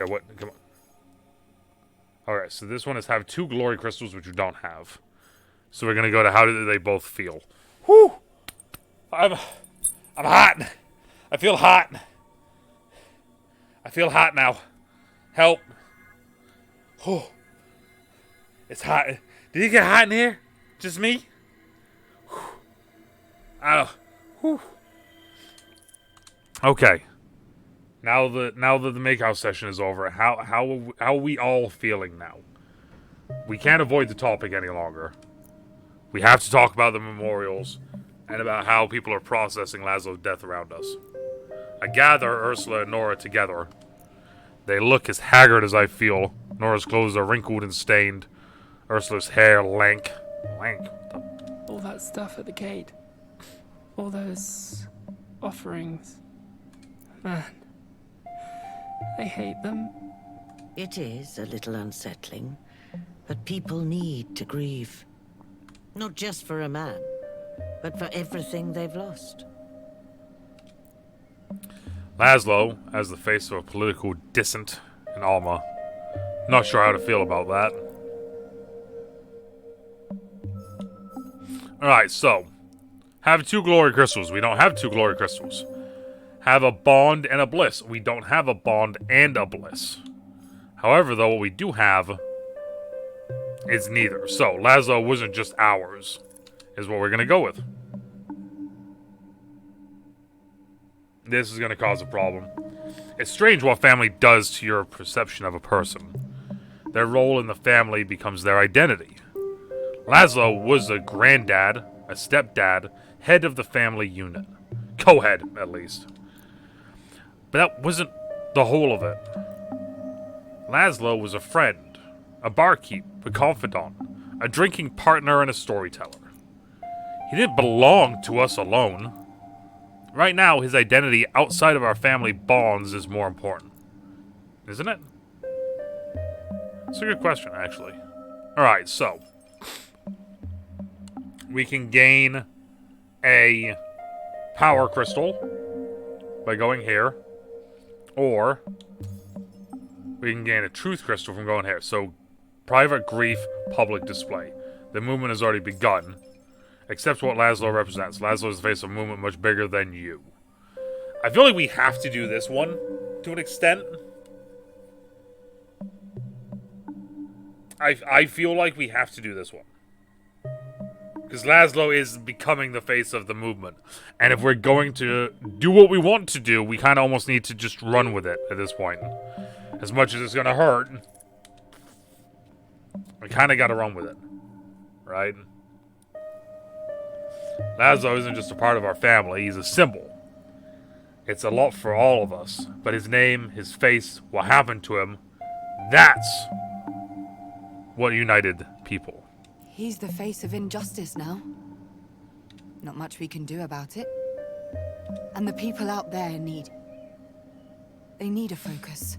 Okay, what? Come on. Alright, so this one is have 2 glory crystals, which you don't have. So we're gonna go to how do they both feel. Whew! I'm hot! I feel hot! I feel hot now. Help! Whew. It's hot. Did it get hot in here? Just me? Whew. I don't. Whew. Okay. Now that the makeout session is over, how are we all feeling now? We can't avoid the topic any longer. We have to talk about the memorials and about how people are processing Laszlo's death around us. I gather Ursula and Nora together. They look as haggard as I feel. Nora's clothes are wrinkled and stained. Ursula's hair lank. Lank? All that stuff at the gate. All those offerings. Man, I hate them. It is a little unsettling, but people need to grieve. Not just for a man, but for everything they've lost. Laszlo, as the face of a political dissent in Alma. Not sure how to feel about that. Alright, so. Have 2 glory crystals. We don't have 2 glory crystals. Have a bond and a bliss. We don't have a bond and a bliss. However, though, what we do have is neither. So, Laszlo wasn't just ours, is what we're going to go with. This is going to cause a problem. It's strange what family does to your perception of a person. Their role in the family becomes their identity. Laszlo was a granddad, a stepdad, head of the family unit. Co-head, at least. But that wasn't the whole of it. Laszlo was a friend, a barkeep, a confidant, a drinking partner, and a storyteller. He didn't belong to us alone. Right now, his identity outside of our family bonds is more important. Isn't it? It's a good question, actually. Alright, so. We can gain a power crystal by going here. Or we can gain a truth crystal from going here. So, private grief, public display. The movement has already begun. Accept what Laszlo represents. Laszlo is the face of a movement much bigger than you. I feel like we have to do this one to an extent. I feel like we have to do this one. Because Laszlo is becoming the face of the movement. And if we're going to do what we want to do, we kind of almost need to just run with it at this point. As much as it's going to hurt, we kind of got to run with it. Right? Laszlo isn't just a part of our family, he's a symbol. It's a lot for all of us. But his name, his face, what happened to him, that's what united people. He's the face of injustice now. Not much we can do about it. And the people out there they need a focus.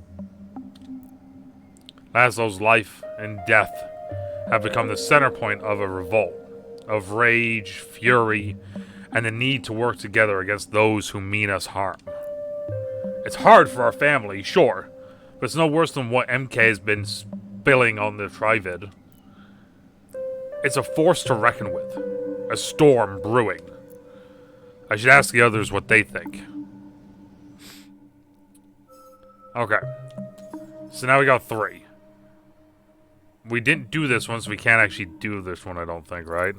Laszlo's life and death have become the center point of a revolt, of rage, fury, and the need to work together against those who mean us harm. It's hard for our family, sure, but it's no worse than what MK has been spilling on the Trivid. It's a force to reckon with, a storm brewing. I should ask the others what they think. Okay, so now we got 3. We didn't do this one, so we can't actually do this one, I don't think, right?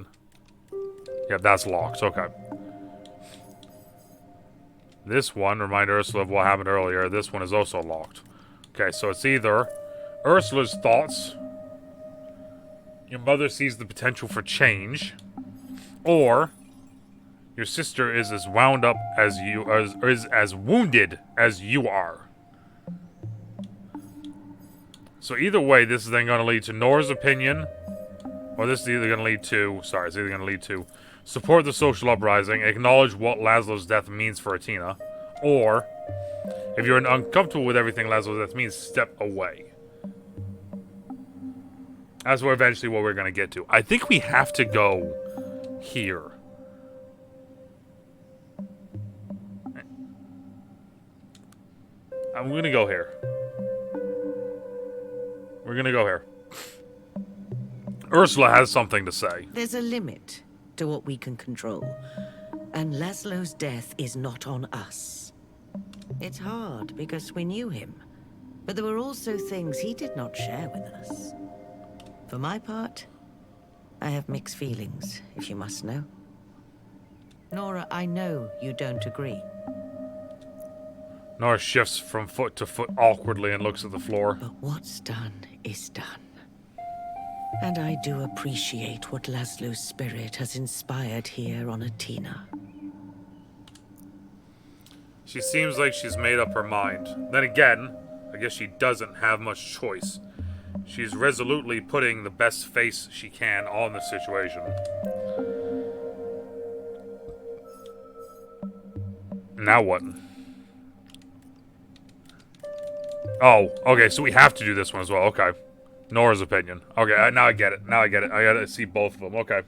Yeah, that's locked. Okay. This one, remind Ursula of what happened earlier. This one is also locked. Okay, so it's either Ursula's thoughts, your mother sees the potential for change, or your sister is as wound up as you, is as wounded as you are. So either way, this is then going to lead to Nora's opinion, or this is either going to lead to, it's either going to lead to support the social uprising, acknowledge what Laszlo's death means for Atina, or, if you're uncomfortable with everything Laszlo's death means, step away. That's what we're going to get to. I think we have to go here. I'm going to go here. We're gonna go here. Ursula has something to say. There's a limit to what we can control. And Laszlo's death is not on us. It's hard because we knew him. But there were also things he did not share with us. For my part, I have mixed feelings, if you must know. Nora, I know you don't agree. Nora shifts from foot to foot awkwardly and looks at the floor. But what's done is done. And I do appreciate what Laszlo's spirit has inspired here on Athena. She seems like she's made up her mind. Then again, I guess she doesn't have much choice. She's resolutely putting the best face she can on the situation. Now what? Oh, okay, so we have to do this one as well. Okay. Nora's opinion. Okay, now I get it. Now I get it. I gotta see both of them. Okay.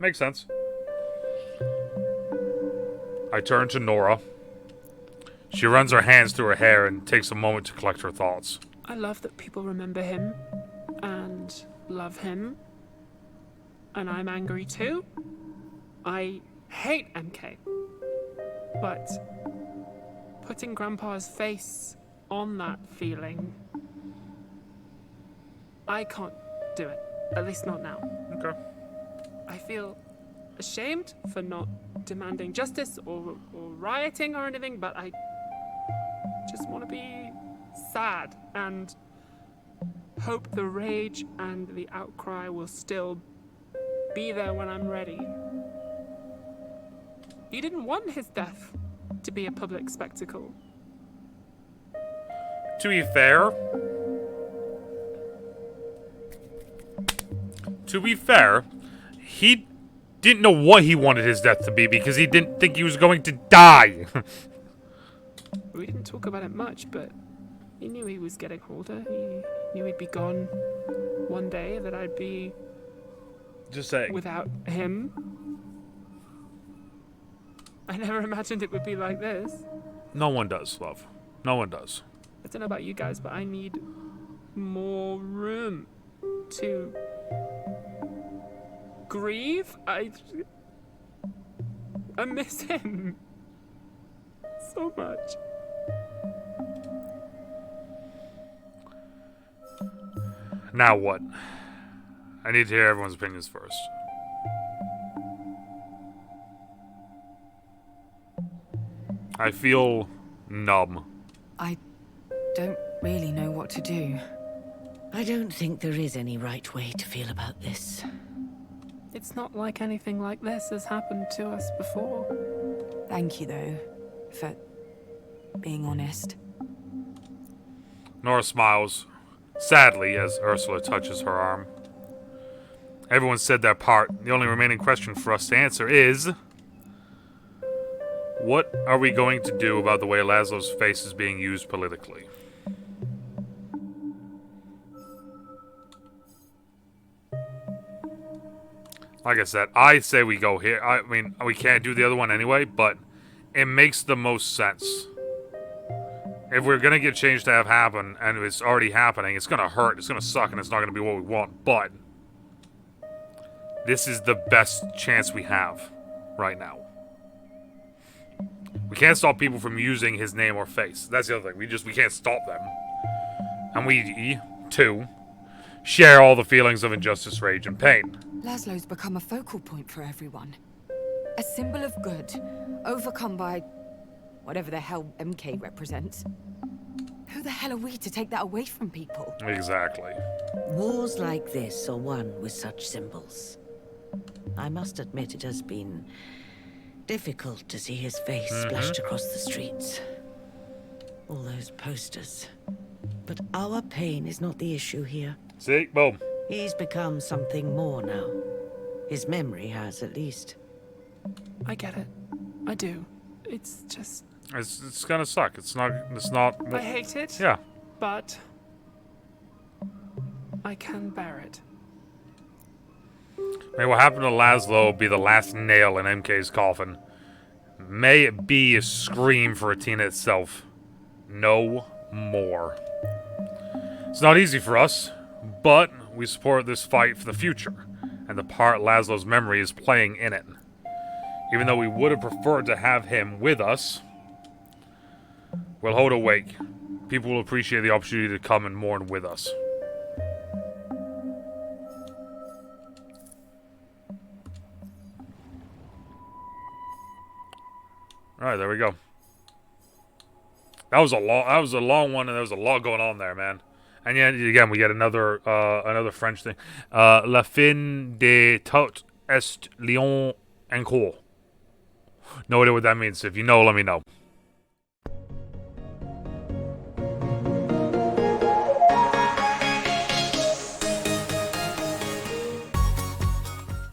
Makes sense. I turn to Nora. She runs her hands through her hair and takes a moment to collect her thoughts. I love that people remember him and love him. And I'm angry too. I hate MK. But putting Grandpa's face on that feeling, I can't do it. At least not now. Okay. I feel ashamed for not demanding justice or rioting or anything, but I just want to be sad and hope the rage and the outcry will still be there when I'm ready. He didn't want his death to be a public spectacle. To be fair, he didn't know what he wanted his death to be because he didn't think he was going to die. We didn't talk about it much, but he knew he was getting older. He knew he'd be gone one day, that I'd be Just saying. without him. I never imagined it would be like this. No one does, love. No one does. I don't know about you guys, but I need more room to grieve. I miss him so much. Now what? I need to hear everyone's opinions first. I feel numb. I don't really know what to do. I don't think there is any right way to feel about this. It's not like anything like this has happened to us before. Thank you, though, for being honest. Nora smiles, sadly, as Ursula touches her arm. Everyone said their part. The only remaining question for us to answer is... what are we going to do about the way Laszlo's face is being used politically? Like I said, I say we go here. I mean, we can't do the other one anyway, but it makes the most sense. If we're going to get change to have happen, and it's already happening, it's going to hurt, it's going to suck, and it's not going to be what we want, but this is the best chance we have right now. We can't stop people from using his name or face. That's the other thing. We can't stop them. And we, too, share all the feelings of injustice, rage, and pain. Laszlo's become a focal point for everyone. A symbol of good, overcome by whatever the hell MK represents. Who the hell are we to take that away from people? Exactly. Wars like this are won with such symbols. I must admit it has been difficult to see his face splashed across the streets. All those posters. But our pain is not the issue here. See? Boom. He's become something more now. His memory has, at least. I get it. I do. It's just... It's gonna suck. It's not... I hate it. Yeah. But... I can bear it. May what happened to Laszlo be the last nail in MK's coffin. May it be a scream for Athena itself. No more. It's not easy for us. But we support this fight for the future, and the part Laszlo's memory is playing in it. Even though we would have preferred to have him with us, we'll hold a wake. People will appreciate the opportunity to come and mourn with us. Alright, there we go. That was a long one, and there was a lot going on there, man. And yet, again, we get another French thing. La fin de tout est lion encore. No idea what that means. If you know, let me know.